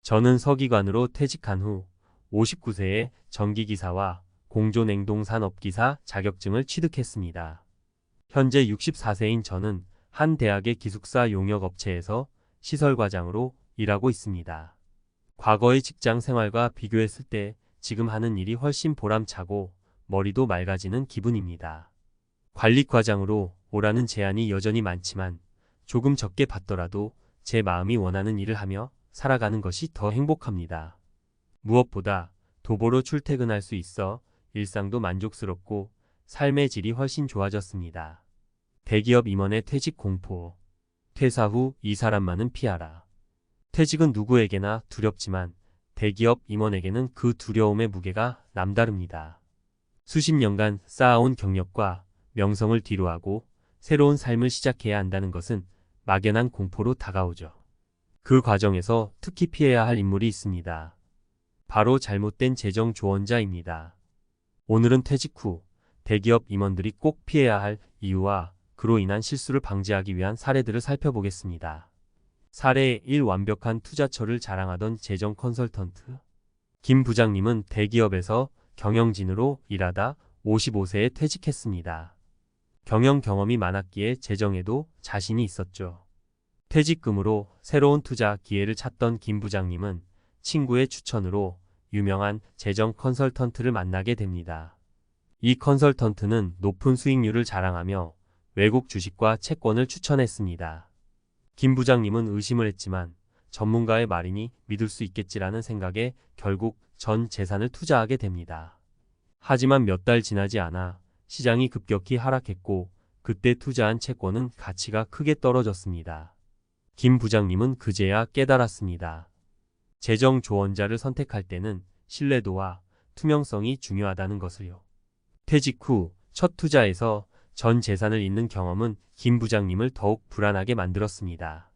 저는 서기관으로 퇴직한 후 59세에 전기기사와 공조냉동산업기사 자격증을 취득했습니다. 현재 64세인 저는 한 대학의 기숙사 용역업체에서 시설과장으로 일하고 있습니다. 과거의 직장 생활과 비교했을 때 지금 하는 일이 훨씬 보람차고 머리도 맑아지는 기분입니다. 관리과장으로 오라는 제안이 여전히 많지만 조금 적게 받더라도 제 마음이 원하는 일을 하며 살아가는 것이 더 행복합니다. 무엇보다 도보로 출퇴근할 수 있어 일상도 만족스럽고 삶의 질이 훨씬 좋아졌습니다. 대기업 임원의 퇴직 공포. 퇴사 후 이 사람만은 피하라. 퇴직은 누구에게나 두렵지만 대기업 임원에게는 그 두려움의 무게가 남다릅니다. 수십 년간 쌓아온 경력과 명성을 뒤로하고 새로운 삶을 시작해야 한다는 것은 막연한 공포로 다가오죠. 그 과정에서 특히 피해야 할 인물이 있습니다. 바로 잘못된 재정 조언자입니다. 오늘은 퇴직 후 대기업 임원들이 꼭 피해야 할 이유와 그로 인한 실수를 방지하기 위한 사례들을 살펴보겠습니다. 사례 1. 완벽한 투자처를 자랑하던 재정 컨설턴트. 김 부장님은 대기업에서 경영진으로 일하다 55세에 퇴직했습니다. 경영 경험이 많았기에 재정에도 자신이 있었죠. 퇴직금으로 새로운 투자 기회를 찾던 김 부장님은 친구의 추천으로 유명한 재정 컨설턴트를 만나게 됩니다. 이 컨설턴트는 높은 수익률을 자랑하며 외국 주식과 채권을 추천했습니다. 김 부장님은 의심을 했지만 전문가의 말이니 믿을 수 있겠지라는 생각에 결국 전 재산을 투자하게 됩니다. 하지만 몇 달 지나지 않아 시장이 급격히 하락했고 그때 투자한 채권은 가치가 크게 떨어졌습니다. 김 부장님은 그제야 깨달았습니다. 재정 조언자를 선택할 때는 신뢰도와 투명성이 중요하다는 것을요. 퇴직 후 첫 투자에서 전 재산을 잃는 경험은 김 부장님을 더욱 불안하게 만들었습니다.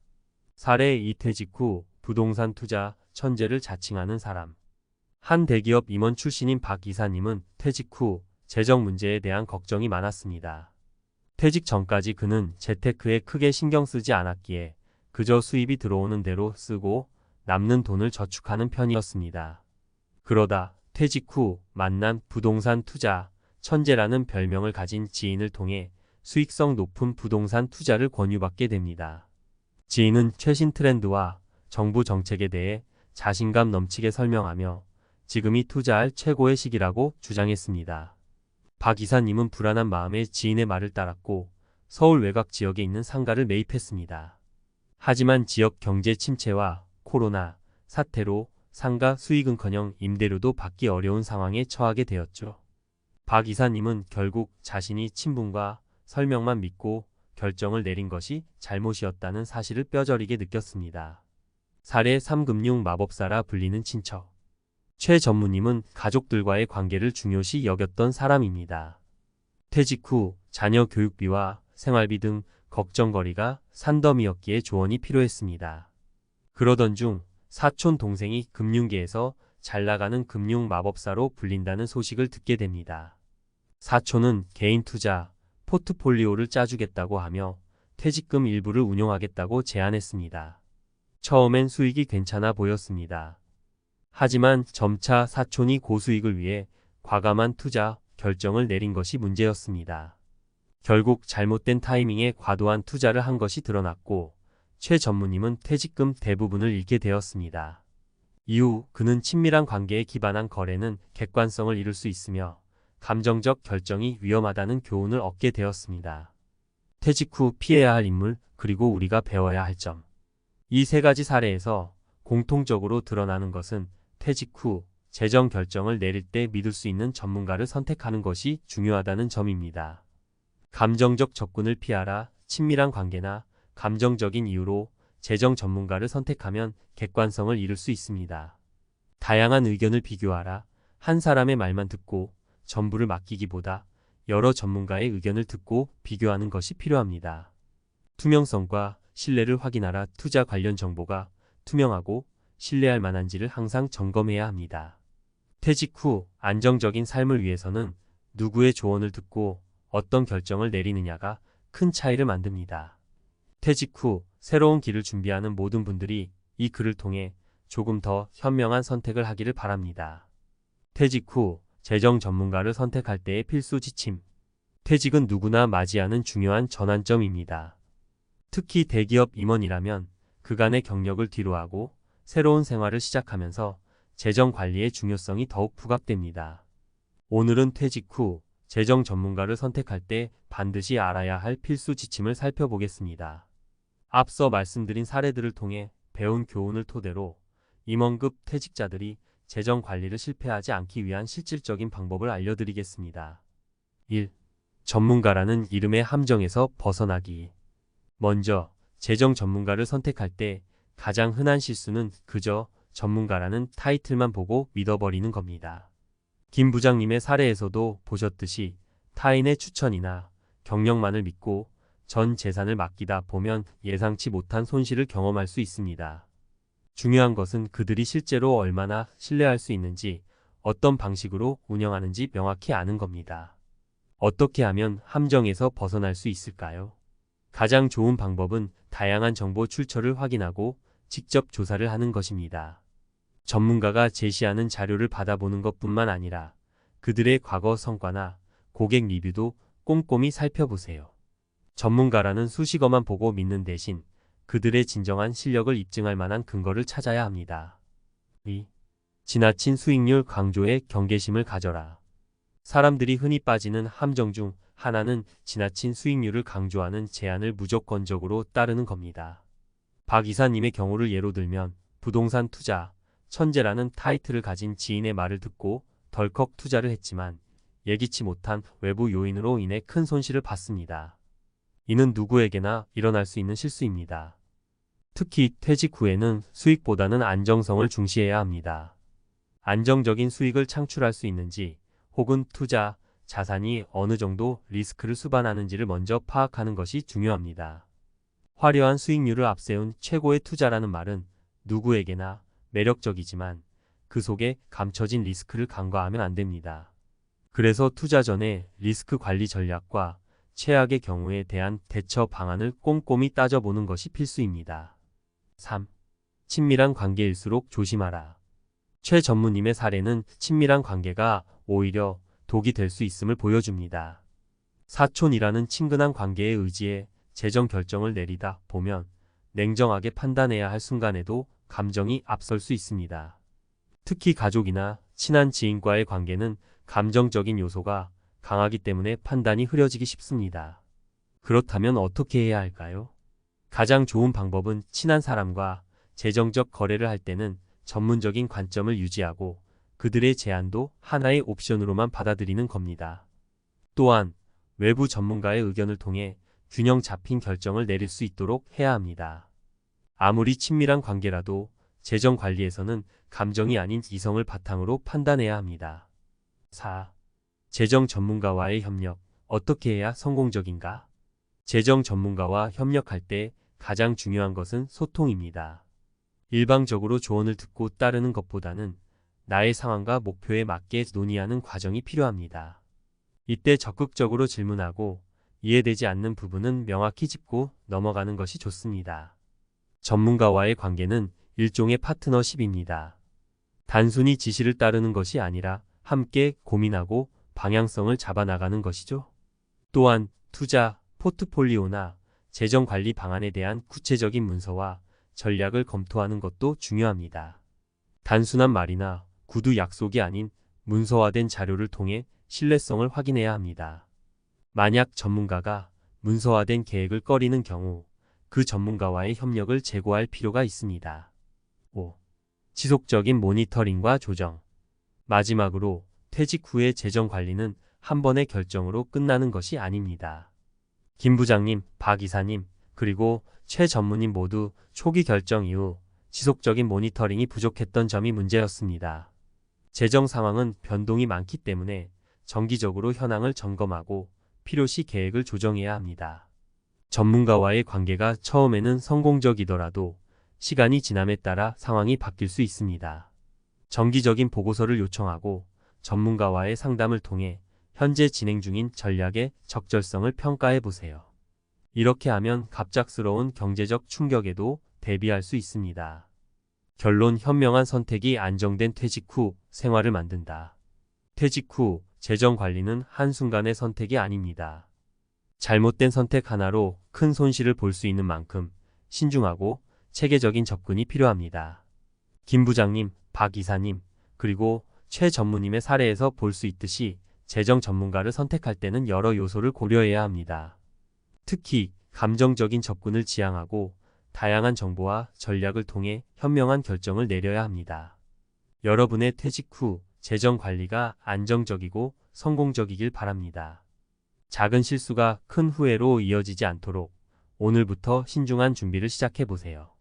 사례 2. 퇴직 후 부동산 투자 천재를 자칭하는 사람. 한 대기업 임원 출신인 박 이사님은 퇴직 후 재정 문제에 대한 걱정이 많았습니다. 퇴직 전까지 그는 재테크에 크게 신경 쓰지 않았기에 그저 수입이 들어오는 대로 쓰고 남는 돈을 저축하는 편이었습니다. 그러다 퇴직 후 만난 부동산 투자 천재라는 별명을 가진 지인을 통해 수익성 높은 부동산 투자를 권유받게 됩니다. 지인은 최신 트렌드와 정부 정책에 대해 자신감 넘치게 설명하며 지금이 투자할 최고의 시기라고 주장했습니다. 박 이사님은 불안한 마음에 지인의 말을 따랐고 서울 외곽 지역에 있는 상가를 매입했습니다. 하지만 지역 경제 침체와 코로나 사태로 상가 수익은커녕 임대료도 받기 어려운 상황에 처하게 되었죠. 박 이사님은 결국 자신이 친분과 설명만 믿고 결정을 내린 것이 잘못이었다는 사실을 뼈저리게 느꼈습니다. 사례 3. 금융 마법사라 불리는 친척. 최 전무님은 가족들과의 관계를 중요시 여겼던 사람입니다. 퇴직 후 자녀 교육비와 생활비 등 걱정거리가 산더미였기에 조언이 필요했습니다. 그러던 중 사촌 동생이 금융계에서 잘 나가는 금융 마법사로 불린다는 소식을 듣게 됩니다. 사촌은 개인 투자, 포트폴리오를 짜주겠다고 하며 퇴직금 일부를 운용하겠다고 제안했습니다. 처음엔 수익이 괜찮아 보였습니다. 하지만 점차 사촌이 고수익을 위해 과감한 투자 결정을 내린 것이 문제였습니다. 결국 잘못된 타이밍에 과도한 투자를 한 것이 드러났고 최 전무님은 퇴직금 대부분을 잃게 되었습니다. 이후 그는 친밀한 관계에 기반한 거래는 객관성을 잃을 수 있으며 감정적 결정이 위험하다는 교훈을 얻게 되었습니다. 퇴직 후 피해야 할 인물 그리고 우리가 배워야 할 점. 이 세 가지 사례에서 공통적으로 드러나는 것은 퇴직 후 재정 결정을 내릴 때 믿을 수 있는 전문가를 선택하는 것이 중요하다는 점입니다. 감정적 접근을 피하라. 친밀한 관계나 감정적인 이유로 재정 전문가를 선택하면 객관성을 잃을 수 있습니다. 다양한 의견을 비교하라. 한 사람의 말만 듣고 전부를 맡기기보다 여러 전문가의 의견을 듣고 비교하는 것이 필요합니다. 투명성과 신뢰를 확인하라. 투자 관련 정보가 투명하고 신뢰할 만한지를 항상 점검해야 합니다. 퇴직 후 안정적인 삶을 위해서는 누구의 조언을 듣고 어떤 결정을 내리느냐가 큰 차이를 만듭니다. 퇴직 후 새로운 길을 준비하는 모든 분들이 이 글을 통해 조금 더 현명한 선택을 하기를 바랍니다. 퇴직 후 재정 전문가를 선택할 때의 필수 지침. 퇴직은 누구나 맞이하는 중요한 전환점입니다. 특히 대기업 임원이라면 그간의 경력을 뒤로하고 새로운 생활을 시작하면서 재정 관리의 중요성이 더욱 부각됩니다. 오늘은 퇴직 후 재정 전문가를 선택할 때 반드시 알아야 할 필수 지침을 살펴보겠습니다. 앞서 말씀드린 사례들을 통해 배운 교훈을 토대로 임원급 퇴직자들이 재정 관리를 실패하지 않기 위한 실질적인 방법을 알려드리겠습니다. 1. 전문가라는 이름의 함정에서 벗어나기. 먼저 재정 전문가를 선택할 때 가장 흔한 실수는 그저 전문가라는 타이틀만 보고 믿어버리는 겁니다. 김 부장님의 사례에서도 보셨듯이 타인의 추천이나 경력만을 믿고 전 재산을 맡기다 보면 예상치 못한 손실을 경험할 수 있습니다. 중요한 것은 그들이 실제로 얼마나 신뢰할 수 있는지, 어떤 방식으로 운영하는지 명확히 아는 겁니다. 어떻게 하면 함정에서 벗어날 수 있을까요? 가장 좋은 방법은 다양한 정보 출처를 확인하고 직접 조사를 하는 것입니다. 전문가가 제시하는 자료를 받아보는 것뿐만 아니라 그들의 과거 성과나 고객 리뷰도 꼼꼼히 살펴보세요. 전문가라는 수식어만 보고 믿는 대신 그들의 진정한 실력을 입증할 만한 근거를 찾아야 합니다. 2. 지나친 수익률 강조에 경계심을 가져라. 사람들이 흔히 빠지는 함정 중 하나는 지나친 수익률을 강조하는 제안을 무조건적으로 따르는 겁니다. 박 이사님의 경우를 예로 들면 부동산 투자 천재라는 타이틀을 가진 지인의 말을 듣고 덜컥 투자를 했지만 예기치 못한 외부 요인으로 인해 큰 손실을 봤습니다. 이는 누구에게나 일어날 수 있는 실수입니다. 특히 퇴직 후에는 수익보다는 안정성을 중시해야 합니다. 안정적인 수익을 창출할 수 있는지, 혹은 투자, 자산이 어느 정도 리스크를 수반하는지를 먼저 파악하는 것이 중요합니다. 화려한 수익률을 앞세운 최고의 투자라는 말은 누구에게나 매력적이지만 그 속에 감춰진 리스크를 간과하면 안 됩니다. 그래서 투자 전에 리스크 관리 전략과 최악의 경우에 대한 대처 방안을 꼼꼼히 따져보는 것이 필수입니다. 3. 친밀한 관계일수록 조심하라. 최 전무님의 사례는 친밀한 관계가 오히려 독이 될 수 있음을 보여줍니다. 사촌이라는 친근한 관계에 의지해 재정 결정을 내리다 보면 냉정하게 판단해야 할 순간에도 감정이 앞설 수 있습니다. 특히 가족이나 친한 지인과의 관계는 감정적인 요소가 강하기 때문에 판단이 흐려지기 쉽습니다. 그렇다면 어떻게 해야 할까요? 가장 좋은 방법은 친한 사람과 재정적 거래를 할 때는 전문적인 관점을 유지하고 그들의 제안도 하나의 옵션으로만 받아들이는 겁니다. 또한 외부 전문가의 의견을 통해 균형 잡힌 결정을 내릴 수 있도록 해야 합니다. 아무리 친밀한 관계라도 재정 관리에서는 감정이 아닌 이성을 바탕으로 판단해야 합니다. 4. 재정 전문가와의 협력. 어떻게 해야 성공적인가? 재정 전문가와 협력할 때 가장 중요한 것은 소통입니다. 일방적으로 조언을 듣고 따르는 것보다는 나의 상황과 목표에 맞게 논의하는 과정이 필요합니다. 이때 적극적으로 질문하고 이해되지 않는 부분은 명확히 짚고 넘어가는 것이 좋습니다. 전문가와의 관계는 일종의 파트너십입니다. 단순히 지시를 따르는 것이 아니라 함께 고민하고 방향성을 잡아나가는 것이죠. 또한 투자, 포트폴리오나 재정관리 방안에 대한 구체적인 문서와 전략을 검토하는 것도 중요합니다. 단순한 말이나 구두 약속이 아닌 문서화된 자료를 통해 신뢰성을 확인해야 합니다. 만약 전문가가 문서화된 계획을 꺼리는 경우 그 전문가와의 협력을 재고할 필요가 있습니다. 5. 지속적인 모니터링과 조정. 마지막으로 퇴직 후의 재정 관리는 한 번의 결정으로 끝나는 것이 아닙니다. 김 부장님, 박 이사님, 그리고 최 전무님 모두 초기 결정 이후 지속적인 모니터링이 부족했던 점이 문제였습니다. 재정 상황은 변동이 많기 때문에 정기적으로 현황을 점검하고 필요시 계획을 조정해야 합니다. 전문가와의 관계가 처음에는 성공적이더라도 시간이 지남에 따라 상황이 바뀔 수 있습니다. 정기적인 보고서를 요청하고 전문가와의 상담을 통해 현재 진행 중인 전략의 적절성을 평가해 보세요. 이렇게 하면 갑작스러운 경제적 충격에도 대비할 수 있습니다. 결론 현명한 선택이 안정된 퇴직 후 생활을 만든다. 퇴직 후 재정 관리는 한순간의 선택이 아닙니다. 잘못된 선택 하나로 큰 손실을 볼 수 있는 만큼 신중하고 체계적인 접근이 필요합니다. 김 부장님, 박 이사님, 그리고 최 전무님의 사례에서 볼 수 있듯이 재정 전문가를 선택할 때는 여러 요소를 고려해야 합니다. 특히 감정적인 접근을 지향하고 다양한 정보와 전략을 통해 현명한 결정을 내려야 합니다. 여러분의 퇴직 후 재정 관리가 안정적이고 성공적이길 바랍니다. 작은 실수가 큰 후회로 이어지지 않도록 오늘부터 신중한 준비를 시작해 보세요.